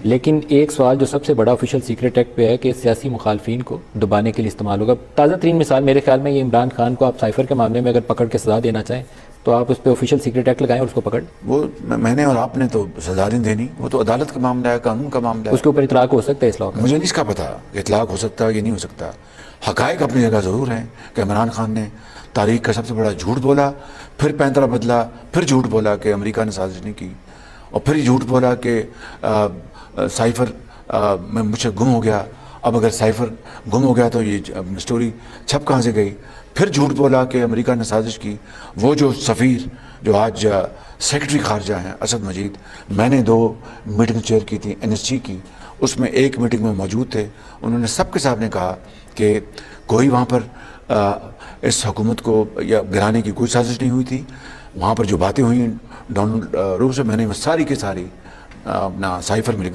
लेकिन एक सवाल जो सबसे बड़ा ऑफिशियल सीक्रेट एक्ट पे है कि सियासी मुखालफिन को दबाने के लिए इस्तेमाल होगा। ताज़ा तरीन मिसाल मेरे ख्याल में ये इमरान खान को आप साइफर के मामले में अगर पकड़ के सजा देना चाहें तो आप उस पर ऑफिशियल सीक्रेट एक्ट लगाएं और उसको पकड़। वो मैंने और आपने तो सजा नहीं देनी, वो तो अदालत का मामला है, कानून का मामला है। उसके ऊपर इतलाक हो सकता है इस लॉ का? मुझे नहीं इसका पता इतलाक हो सकता है कि नहीं हो सकता। हकायक अपनी जगह ज़रूर हैं कि इमरान खान ने तारीख का सबसे बड़ा झूठ बोला, फिर पैंतरा बदला, फिर झूठ बोला कि अमेरिका ने साजिश नहीं की, और फिर झूठ बोला कि साइफर में मुझसे गुम हो गया। अब अगर साइफर गुम हो गया तो ये स्टोरी छप कहाँ से गई? फिर झूठ बोला कि अमेरिका ने साजिश की। वो जो सफ़ीर जो आज सेक्रेटरी खारजा हैं असद मजीद, मैंने 2 मीटिंग चेयर की थी NSG की, उसमें एक मीटिंग में मौजूद थे। उन्होंने सबके सामने कहा कि कोई वहाँ पर इस हुकूमत को या गिराने की कोई साजिश नहीं हुई थी। वहाँ पर जो बातें हुई डोनाल्ड रूस से, मैंने सारी की सारी अपना साइफर में